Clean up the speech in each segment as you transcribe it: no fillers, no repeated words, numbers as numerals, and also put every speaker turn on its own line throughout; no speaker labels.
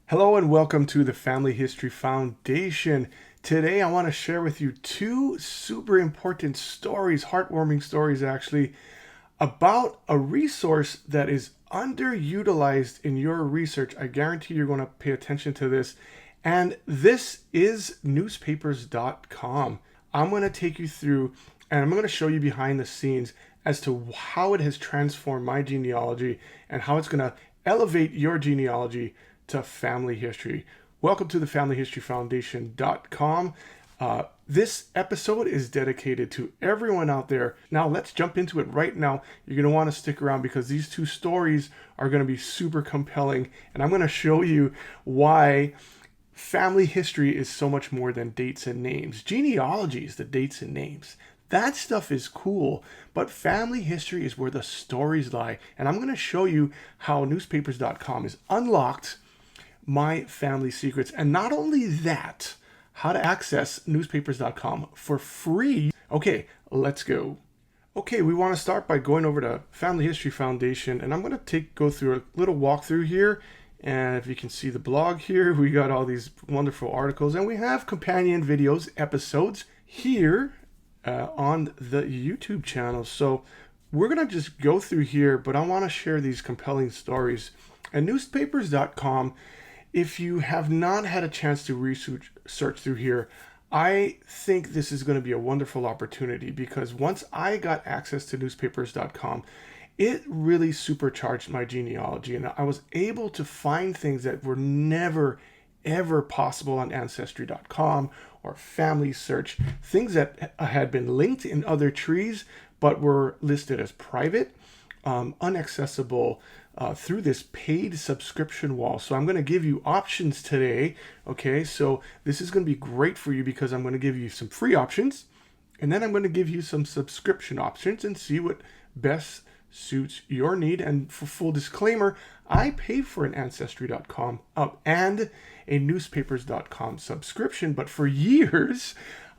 Hello and welcome to the Family History Foundation. Today I want to share with you two super important stories, heartwarming stories actually, about a resource that is underutilized in your research. I guarantee you're going to pay attention to this. And this is newspapers.com. I'm going to take you through and I'm going to show you behind the scenes as to how it has transformed my genealogy and how it's going to elevate your genealogy to family history. Welcome to the familyhistoryfoundation.com. This episode is dedicated to everyone out there. Now let's jump into it right now. You're going to want to stick around because these two stories are going to be super compelling, and I'm going to show you why family history is so much more than dates and names. Genealogy is the dates and names. That stuff is cool, but family history is where the stories lie. And I'm going to show you how newspapers.com is unlocked my family secrets. And not only that, how to access newspapers.com for free. Okay, let's go. Okay, we want to start by going over to Family History Foundation, and I'm going to go through a little walkthrough here. And if you can see the blog here, we got all these wonderful articles, and we have companion videos, episodes here on the YouTube channel. So we're going to just go through here, but I want to share these compelling stories. And newspapers.com, if you have not had a chance to research through here, I think this is going to be a wonderful opportunity, because once I got access to newspapers.com, it really supercharged my genealogy, and I was able to find things that were never ever possible on Ancestry.com or Family Search, things that had been linked in other trees but were listed as private, inaccessible through this paid subscription wall. So I'm going to give you options today. Okay, so this is going to be great for you because I'm going to give you some free options, and then I'm going to give you some subscription options and see what best suits your need. And for full disclaimer, I pay for an Ancestry.com and a newspapers.com subscription, but for years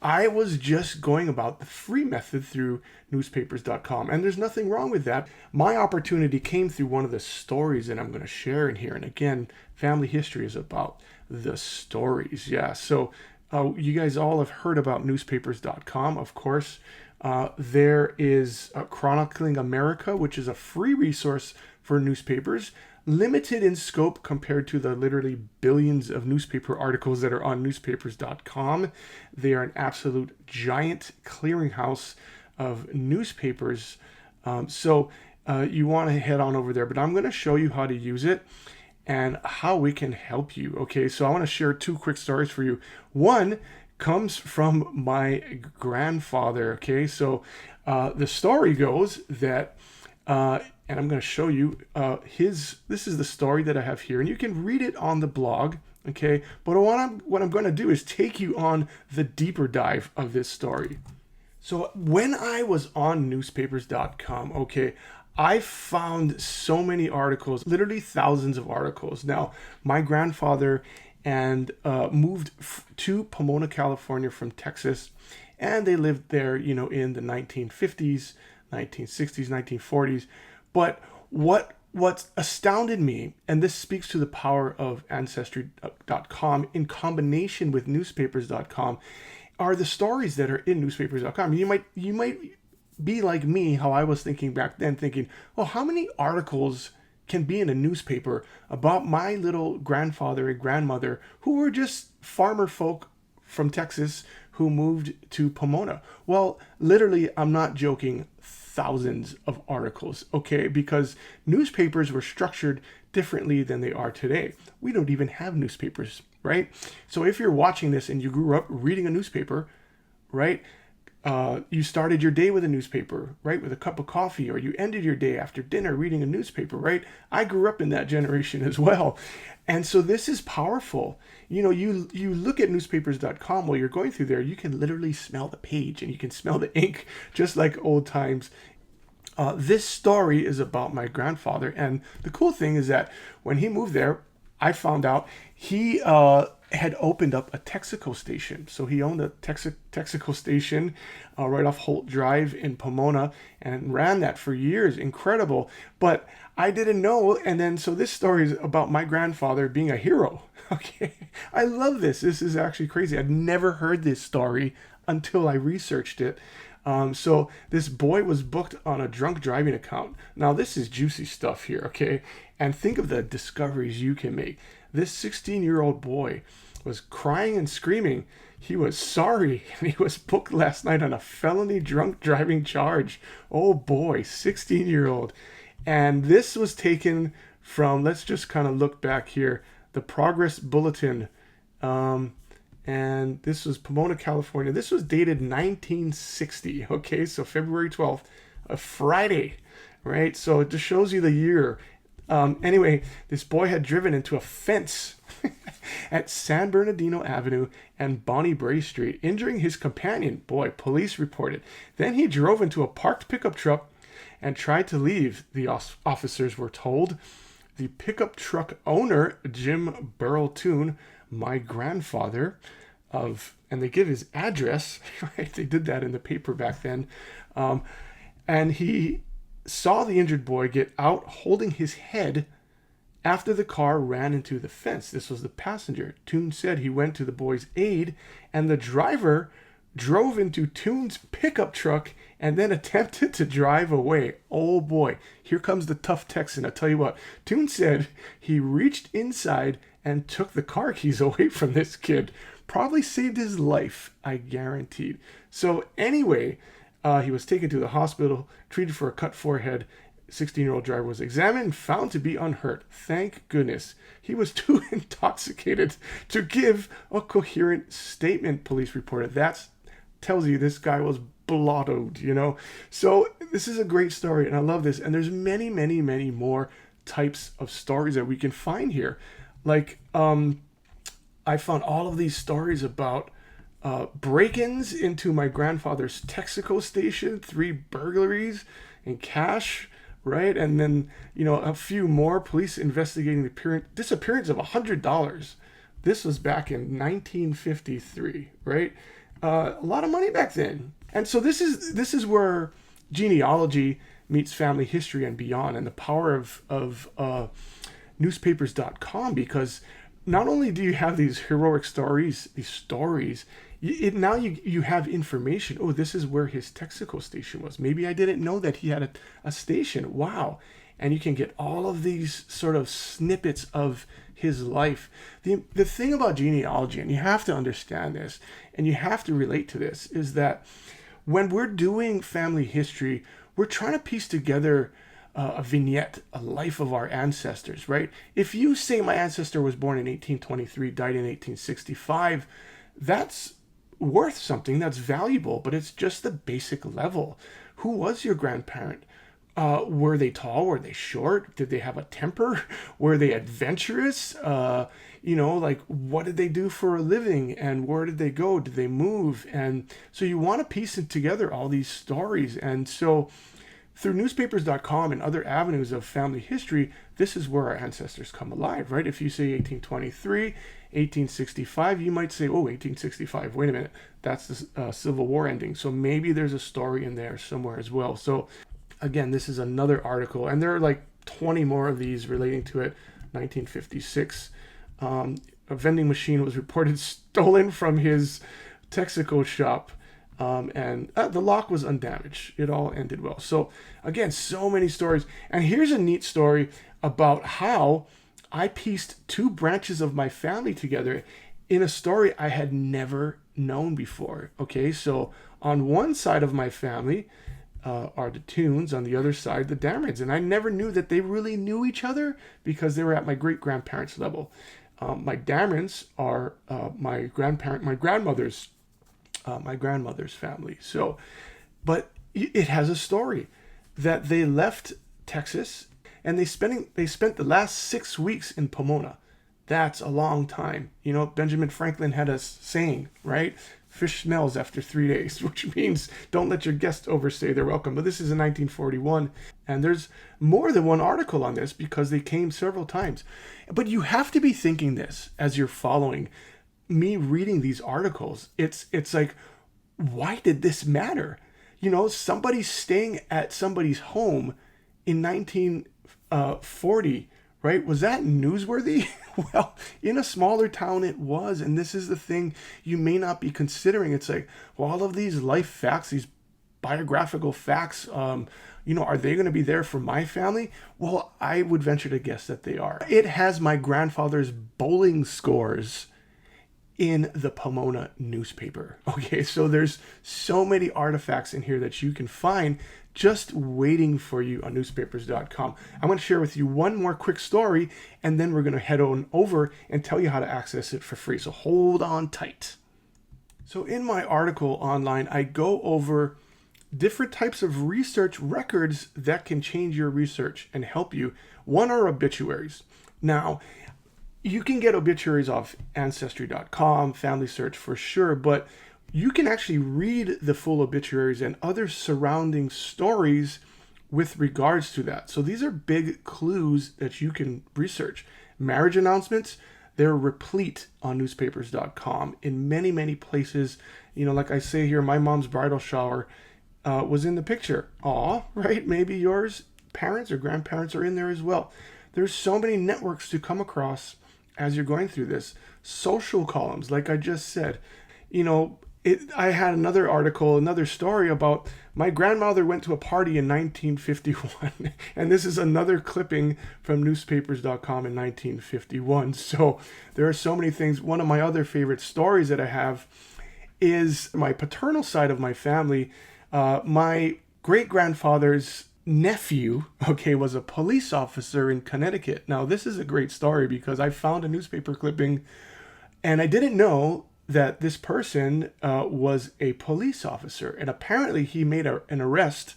I was just going about the free method through newspapers.com, and there's nothing wrong with that. My opportunity came through one of the stories that I'm going to share in here. And again, family history is about the stories. Yeah, so you guys all have heard about newspapers.com, of course. There is Chronicling America, which is a free resource for newspapers, limited in scope compared to the literally billions of newspaper articles that are on newspapers.com. They are an absolute giant clearinghouse of newspapers. So you want to head on over there, but I'm going to show you how to use it and how we can help you. Okay, so I want to share two quick stories for you. One comes from my grandfather. Okay, so the story goes that and I'm going to show you this is the story that I have here, and you can read it on the blog. Okay, but what I'm going to do is take you on the deeper dive of this story. So when I was on newspapers.com, okay, I found so many articles, literally thousands of articles. Now, my grandfather moved to Pomona, California from Texas, and they lived there, in the 1950s, 1960s, 1940s. But what astounded me, and this speaks to the power of Ancestry.com in combination with newspapers.com, are the stories that are in newspapers.com. You might be like me, how I was thinking back then, thinking, oh, how many articles can be in a newspaper about my little grandfather and grandmother who were just farmer folk from Texas who moved to Pomona? Well, literally, I'm not joking, thousands of articles, okay? Because newspapers were structured differently than they are today. We don't even have newspapers, right? So if you're watching this and you grew up reading a newspaper, right? You started your day with a newspaper, right? With a cup of coffee, or you ended your day after dinner reading a newspaper, right? I grew up in that generation as well. And so this is powerful. You look at newspapers.com while you're going through there, you can literally smell the page and you can smell the ink, just like old times. This story is about my grandfather. And the cool thing is that when he moved there, I found out he had opened up a Texaco station. So he owned a Texaco station right off Holt Drive in Pomona and ran that for years. Incredible. But I didn't know. And then, so this story is about my grandfather being a hero. Okay. I love this. This is actually crazy. I'd never heard this story until I researched it. So this boy was booked on a drunk driving account. Now, this is juicy stuff here, okay? And think of the discoveries you can make. This 16-year-old boy was crying and screaming. He was sorry, and he was booked last night on a felony drunk driving charge. Oh boy, 16-year-old. And this was taken from, let's just kind of look back here, the Progress Bulletin. And this was Pomona, California. This was dated 1960. Okay, so February 12th, a Friday, right? So it just shows you the year. Anyway, this boy had driven into a fence at San Bernardino Avenue and Bonnie Bray Street, injuring his companion. Boy, police reported. Then he drove into a parked pickup truck and tried to leave, the officers were told. The pickup truck owner, Jim Burrell-Toon, my grandfather, and they give his address, right? They did that in the paper back then. And he saw the injured boy get out holding his head after the car ran into the fence. This was the passenger. Toon said he went to the boy's aid, and the driver drove into Toon's pickup truck and then attempted to drive away. Oh boy, here comes the tough Texan. I'll tell you what, Toon said he reached inside and took the car keys away from this kid. Probably saved his life, I guaranteed. So anyway, he was taken to the hospital, treated for a cut forehead. 16-year-old driver was examined and found to be unhurt. Thank goodness. He was too intoxicated to give a coherent statement, police reported. That tells you this guy was blottoed, you know. So this is a great story, and I love this. And there's many, many, many more types of stories that we can find here. Like, I found all of these stories about break-ins into my grandfather's Texaco station, 3 burglaries and cash, right? And then, you know, a few more. Police investigating the disappearance of $100. This was back in 1953, right? A lot of money back then. And so this is where genealogy meets family history and beyond, and the power of newspapers.com, because not only do you have these heroic stories, now you have information. Oh, this is where his Texaco station was. Maybe I didn't know that he had a station. Wow. And you can get all of these sort of snippets of his life. The thing about genealogy, and you have to understand this, and you have to relate to this, is that when we're doing family history, we're trying to piece together a vignette, a life of our ancestors, right? If you say my ancestor was born in 1823, died in 1865, that's worth something, that's valuable, but it's just the basic level. Who was your grandparent? Were they tall? Were they short? Did they have a temper? Were they adventurous? Like, what did they do for a living? And where did they go? Did they move? And so you want to piece together all these stories. And so through newspapers.com and other avenues of family history, this is where our ancestors come alive, right? If you say 1823, 1865, you might say, oh, 1865, wait a minute, that's the Civil War ending. So maybe there's a story in there somewhere as well. So again, this is another article, and there are like 20 more of these relating to it. 1956, a vending machine was reported stolen from his Texaco shop. And the lock was undamaged. It all ended well. So again, so many stories. And here's a neat story about how I pieced 2 branches of my family together in a story I had never known before. Okay, so on one side of my family are the Toons, on the other side the Damrons. And I never knew that they really knew each other because they were at my great-grandparents' level. My Damrons are my grandmother's family. So, but it has a story that they left Texas and they spent the last 6 weeks in Pomona. That's a long time. You know, Benjamin Franklin had a saying, right? Fish smells after 3 days, which means don't let your guests overstay their welcome. But this is in 1941, and there's more than one article on this because they came several times. But you have to be thinking this as you're following. me reading these articles, it's like, why did this matter? Somebody staying at somebody's home in 1940, right? Was that newsworthy? Well, in a smaller town it was. And this is the thing you may not be considering. It's like, well, all of these life facts, these biographical facts, are they going to be there for my family? Well, I would venture to guess that they are. It has my grandfather's bowling scores in the Pomona newspaper. Okay, so there's so many artifacts in here that you can find just waiting for you on newspapers.com. I'm going to share with you one more quick story, and then we're going to head on over and tell you how to access it for free. So hold on tight. So in my article online, I go over different types of research records that can change your research and help you. One are obituaries. Now, you can get obituaries off Ancestry.com, Family Search for sure, but you can actually read the full obituaries and other surrounding stories with regards to that. So these are big clues that you can research. Marriage announcements, they're replete on newspapers.com in many, many places. Like I say here, my mom's bridal shower was in the picture. Aw, right? Maybe yours, parents or grandparents are in there as well. There's so many networks to come across as you're going through this. Social columns, like I just said. I had another story about my grandmother went to a party in 1951. And this is another clipping from newspapers.com in 1951. So there are so many things. One of my other favorite stories that I have is my paternal side of my family. My great-grandfather's nephew, was a police officer in Connecticut. Now, this is a great story because I found a newspaper clipping and I didn't know that this person was a police officer. And apparently he made an arrest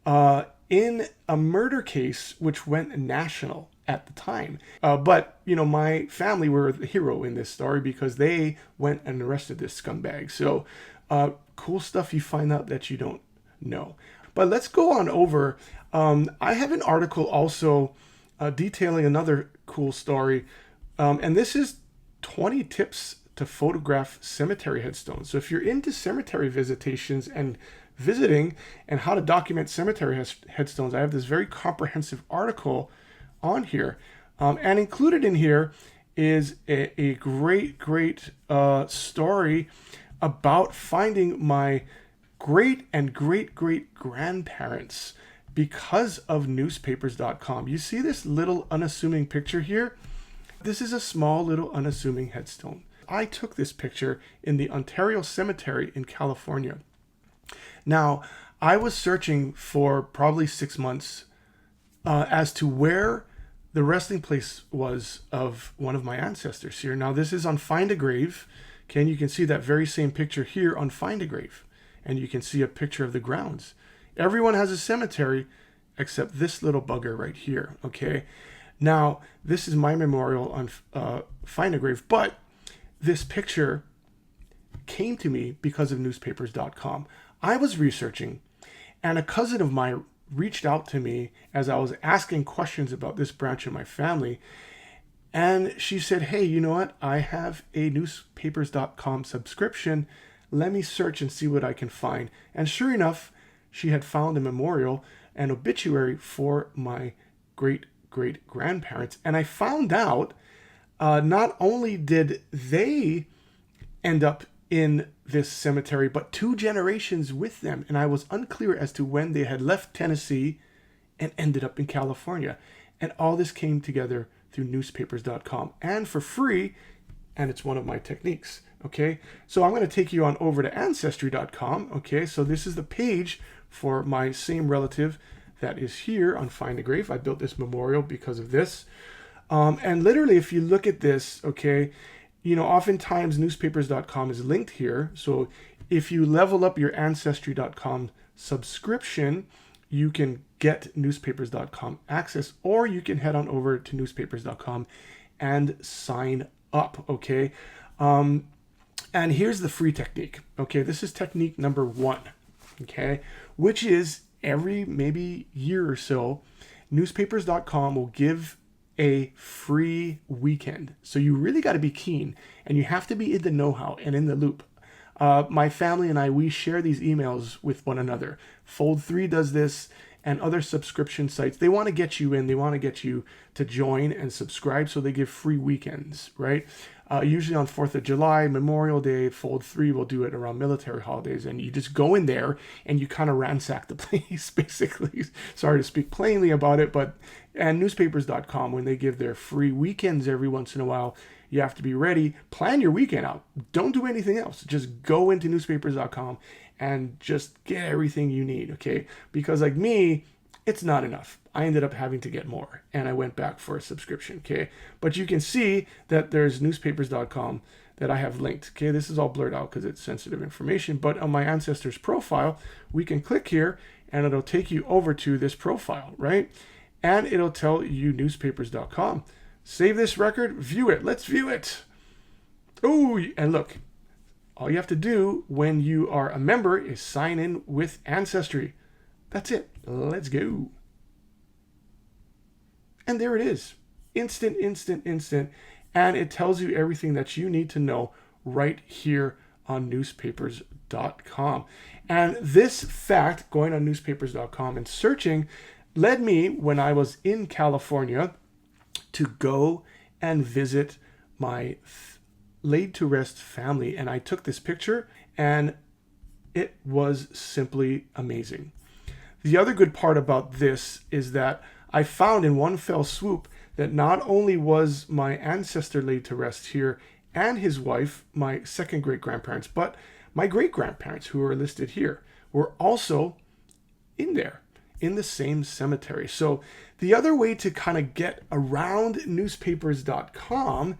in a murder case which went national at the time. But my family were the hero in this story because they went and arrested this scumbag. So cool stuff you find out that you don't know. But let's go on over. I have an article also detailing another cool story. And this is 20 tips to photograph cemetery headstones. So if you're into cemetery visitations and visiting and how to document cemetery headstones, I have this very comprehensive article on here. And included in here is a great story about finding my great and great grandparents because of newspapers.com. You see this little unassuming picture here? This is a small little unassuming headstone. I took this picture in the Ontario Cemetery in California. Now, I was searching for probably 6 months as to where the resting place was of one of my ancestors here. Now, this is on Find a Grave. Okay, and you can see that very same picture here on Find a Grave. And you can see a picture of the grounds. Everyone has a cemetery except this little bugger right here, okay? Now, this is my memorial on Find a Grave, but this picture came to me because of newspapers.com. I was researching, and a cousin of mine reached out to me as I was asking questions about this branch of my family, and she said, hey, you know what? I have a newspapers.com subscription. Let me search and see what I can find. And sure enough, she had found a memorial, an obituary for my great-grandparents. And I found out not only did they end up in this cemetery, but 2 generations with them. And I was unclear as to when they had left Tennessee and ended up in California. And all this came together through newspapers.com and for free. And it's one of my techniques. Okay, so I'm going to take you on over to Ancestry.com. Okay, so this is the page for my same relative that is here on Find a Grave. I built this memorial because of this. And literally, if you look at this, okay, oftentimes newspapers.com is linked here. So if you level up your Ancestry.com subscription, you can get newspapers.com access, or you can head on over to newspapers.com and sign up, okay? And here's the free technique, okay? This is technique number 1, okay? Which is every maybe year or so, newspapers.com will give a free weekend. So you really got to be keen, and you have to be in the know-how and in the loop. My family and I, we share these emails with one another. Fold3 does this, and other subscription sites. They want to get you in. They want to get you to join and subscribe, so they give free weekends, right? Usually on 4th of July, Memorial Day, Fold3 will do it around military holidays, and you just go in there and you kind of ransack the place, basically. Sorry to speak plainly about it, and newspapers.com, when they give their free weekends every once in a while, you have to be ready. Plan your weekend out. Don't do anything else. Just go into newspapers.com and just get everything you need, okay? Because like me, it's not enough. I ended up having to get more, and I went back for a subscription, okay? But you can see that there's newspapers.com that I have linked, okay? This is all blurred out because it's sensitive information, but on my ancestors profile, we can click here, and it'll take you over to this profile, right? And it'll tell you newspapers.com. Save this record, view it. Let's view it. Oh, and look, all you have to do when you are a member is sign in with Ancestry. That's it. Let's go. And there it is. Instant. And it tells you everything that you need to know right here on newspapers.com. And this fact, going on newspapers.com and searching, led me, when I was in California, to go and visit my laid to rest family. And I took this picture, and it was simply amazing. The other good part about this is that I found in one fell swoop that not only was my ancestor laid to rest here and his wife, my second great-grandparents, but my great-grandparents, who are listed here, were also in there, in the same cemetery. So the other way to kind of get around newspapers.com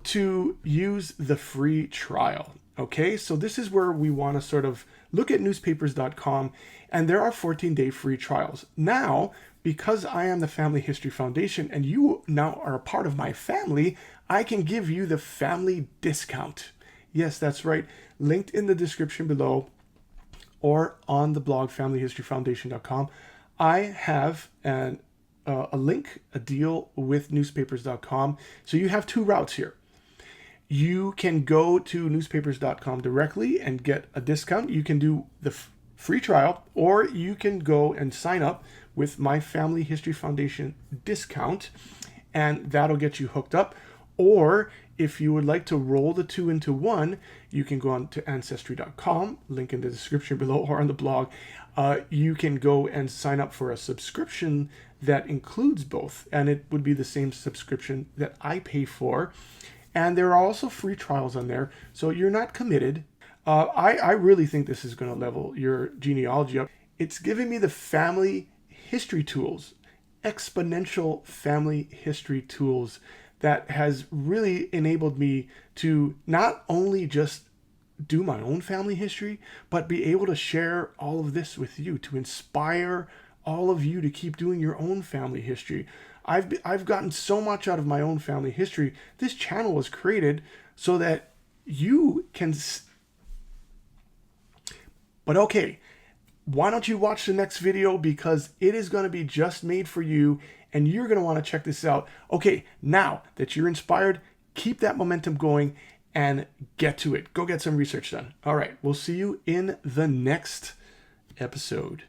to use the free trial. Okay, so this is where we want to sort of look at newspapers.com, and there are 14-day free trials. Now, because I am the Family History Foundation and you now are a part of my family, I can give you the family discount. Yes, that's right. Linked in the description below or on the blog familyhistoryfoundation.com. I have a link, a deal with newspapers.com. So you have two routes here. You can go to newspapers.com directly and get a discount. You can do the free trial, or you can go and sign up with my Family History Foundation discount, and that'll get you hooked up. Or if you would like to roll the two into one, you can go on to ancestry.com, link in the description below or on the blog. You can go and sign up for a subscription that includes both, and it would be the same subscription that I pay for. And there are also free trials on there, so you're not committed. I really think this is going to level your genealogy up. It's giving me the family history tools, exponential family history tools, that has really enabled me to not only just do my own family history, but be able to share all of this with you, to inspire all of you to keep doing your own family history. I've gotten so much out of my own family history. This channel was created so that you can... But okay, why don't you watch the next video, because it is going to be just made for you, and you're going to want to check this out. Okay, now that you're inspired, keep that momentum going and get to it. Go get some research done. All right, we'll see you in the next episode.